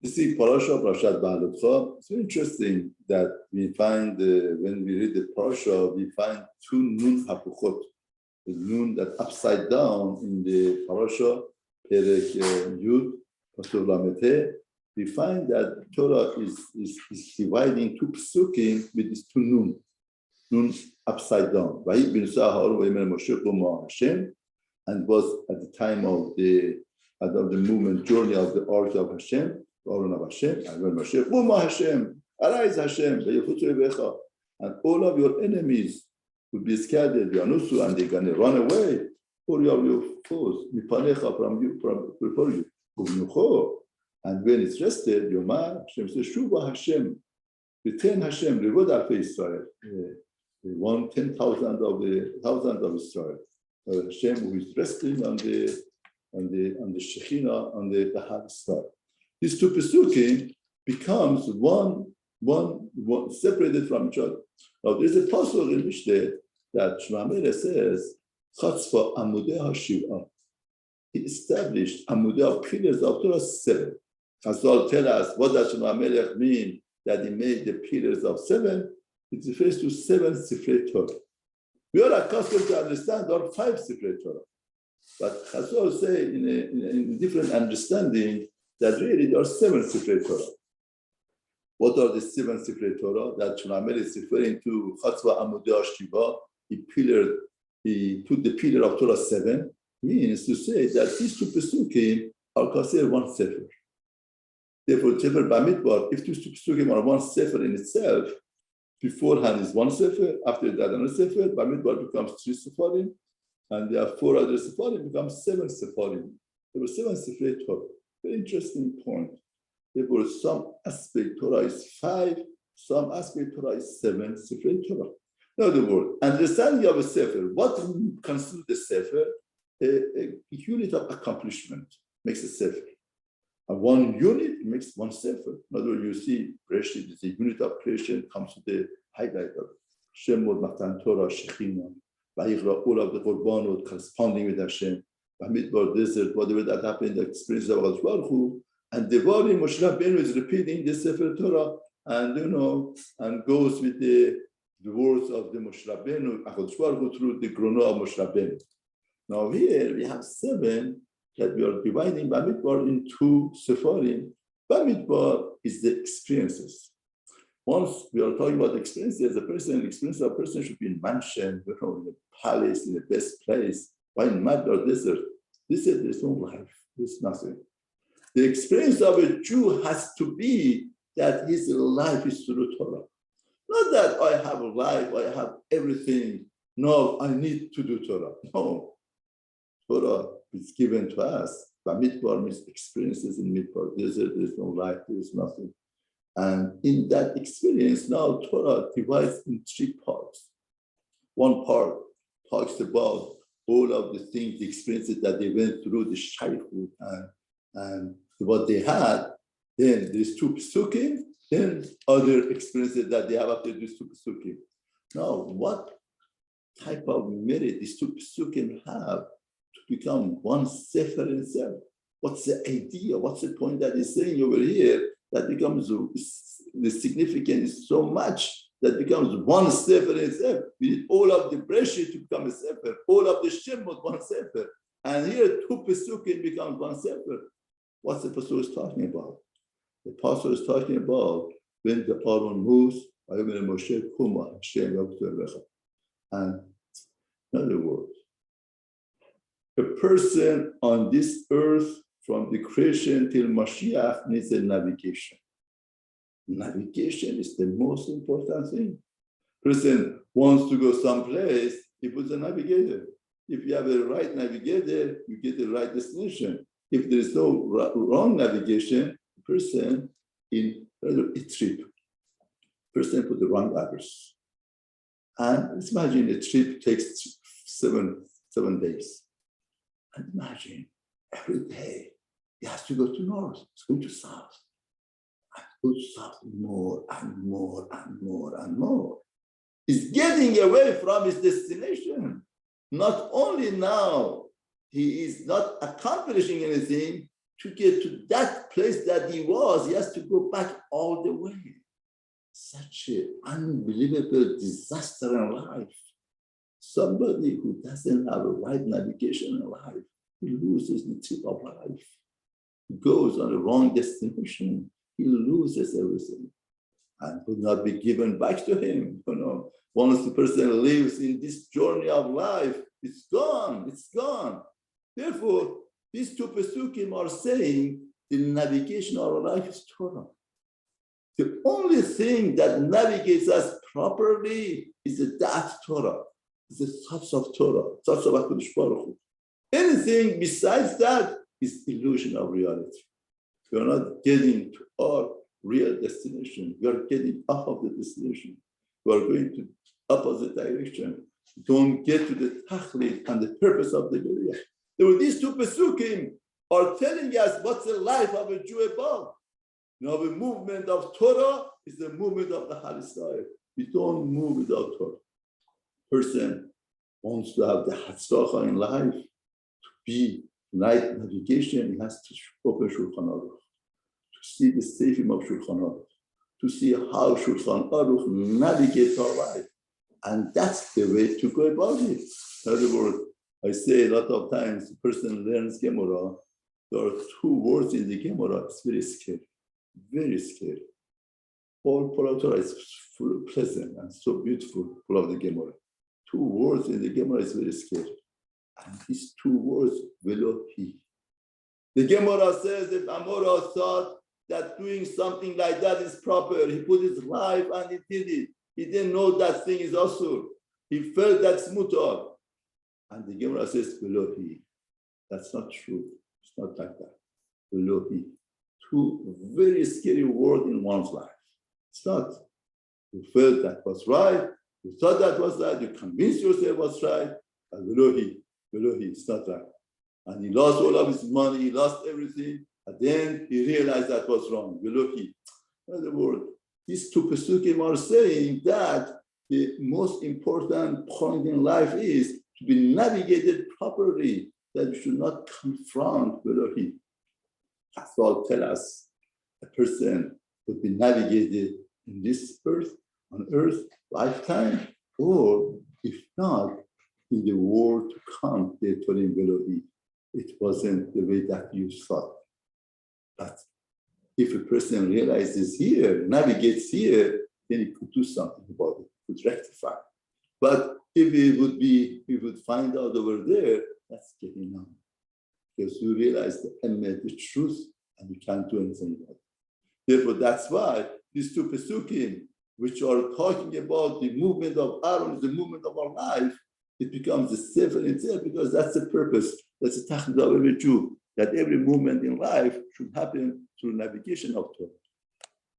You see, Parashat Behaalotcha, it's very interesting that we find, when we read the parasha, we find two nun hapuchot, the nun that upside down in the parasha, Perek Yud, Pasuk Lamed. We find that Torah is dividing two psukim with these two nun upside down. And was at the time of the movement journey of the Ark of Hashem, and when Moshe, Uma Hashem, arise Hashem, and all of your enemies will be scattered, and they're going to run away, or your foes, from before you. And when it's rested, Yomar, Hashem says, Shuva Hashem, return Hashem, reward Alpha Israel, the 10,000 of the thousands of Israel. Hashem who is resting on the Shekhinah, on the Har Israel. These two pesukim becomes one separated from each other. Now there's a pasuk in Mishnah that Shlomo HaMelech says, Chatzva Amudei HaShiv'ah. He established Amudei pillars of Torah 7. Chazal tell us what does Shlomo HaMelech mean that he made the pillars of 7. It refers to 7 Sifre Torah. We are accustomed to understand there are 5 Sifre Torah. But Chazal say in a different understanding that really there are 7 Sifre Torah. What are the 7 Sifre Torah that Shlomo HaMelech is referring to? Chatzva Amudei HaShiv'ah. He put the pillar of Torah 7. Means to say that these two pesukim are considered one sefer. Therefore, Sefer Bamidbar, if these two pesukim are one sefer in itself, beforehand is one sefer, after that another sefer, Bamidbar becomes 3 sefarim, and there are 4 other sefarim, becomes 7 sefarim. There were 7 sefer Torah. Very interesting point. Therefore, some aspect Torah is 5, some aspect Torah is 7 sefer Torah. In other words, understanding of a sefer, what constitutes the sefer? A unit of accomplishment makes a sefer. And one unit makes one sefer. In other words, you see, Bereshit is a unit of creation, comes to the highlight of Shemot, Matan Torah, Shekhinah, Vayichra, all of the Korbanot corresponding with Hashem, Bamidbar desert, whatever that happened, the experience of HaKadosh Baruch Hu, and Devarim, Moshe Rabbeinu is repeating the Sefer Torah, and and goes with the words of the Moshe Rabbeinu, HaKadosh Baruch Hu, through the Grono of Moshe Rabbeinu. Now here we have 7 that we are dividing Bamidbar into Sefarim. Bamidbar is the experiences. Once we are talking about experiences, a person should be in mansion, in a palace, in the best place. Why in mud or desert? This is there's no life, there's nothing. The experience of a Jew has to be that his life is through Torah. Not that I have a life, I have everything. No, I need to do Torah. No. Torah is given to us. Bamidbar means experiences in Midbar desert. There's no life, there's nothing. And in that experience, now Torah divides in 3 parts. One part talks about all of the things, the experiences that they went through, the childhood and what they had. Then there's 2 pesukim, then other experiences that they have after these 2 pesukim. Now, what type of merit these 2 pesukim have to become one sefer in itself? What's the idea? What's the point that he's saying over here that becomes the significance is so much that becomes one sefer in itself? We need all of the Bereshit to become a sefer, all of the Shemot one sefer, and here 2 pesukim becomes one sefer. What's the pasuk is talking about? The pasuk is talking about when the Aaron moves, and in other words, a person on this earth from the creation till Mashiach needs a navigation. Navigation is the most important thing. Person wants to go someplace, he puts a navigator. If you have a right navigator, you get the right destination. If there is no wrong navigation, the person in a trip, person put the wrong address. And let's imagine a trip takes 7 days. And imagine every day he has to go to north, it's going to south. And go to south more and more and more and more. He's getting away from his destination. Not only now, he is not accomplishing anything, to get to that place that he was, he has to go back all the way. Such an unbelievable disaster in life. Somebody who doesn't have a right navigation in life, he loses the tip of life. He goes on a wrong destination, he loses everything and will not be given back to him. Once the person lives in this journey of life, it's gone, it's gone. Therefore, these two Pesukim are saying the navigation of our life is Torah. The only thing that navigates us properly is that Torah, is the thoughts of Torah, thoughts of HaKadosh Baruch Hu. Anything besides that is illusion of reality. We are not getting to our real destination. We are getting off of the destination. We are going to opposite direction. Don't get to the tachlit and the purpose of the Beriah. These two Pesukim are telling us what's the life of a Jew about. Now, the movement of Torah is the movement of the Halisayah. We don't move without Torah. Person wants to have the Hatzlacha in life, to be right navigation, he has to open Shulchan Aruch, to see the Sifre of Shulchan Aruch, to see how Shulchan Aruch navigates our life. And that's the way to go about it. In other words, I say a lot of times, the person learns Gemara, there are two words in the Gemara, it's very scary. Very scary. All Torah is full of pleasant and so beautiful, full of the Gemara. Two words in the Gemara is very scary. And these two words, velohi. The Gemara says that Amora thought that doing something like that is proper. He put his life and he did it. He didn't know that thing is asur. He felt that's mutar. And the Gemara says, velohi. That's not true. It's not like that. Velohi. Two very scary words in one's life. It's not. You felt that was right, you thought that was right, you convinced yourself it was right, and velohi, it's not right. And he lost all of his money, he lost everything, and then he realized that was wrong, velohi. In other words, these two Pesukim are saying that the most important point in life is to be navigated properly, that you should not confront velohi. That's all tell us a person would be navigated in this earth, on earth, lifetime, or if not, in the world to come, they told him velohi. It wasn't the way that you thought. But if a person realizes here, navigates here, then he could do something about it, could rectify. But if he would find out over there, that's getting on. Because you realize the truth, and you can't do anything about it. Therefore, that's why these two Pesukim, which are talking about the movement of Aaron, the movement of our life, it becomes a Sifre itself, because that's the purpose, that's the tachlit of every Jew, that every movement in life should happen through navigation of Torah.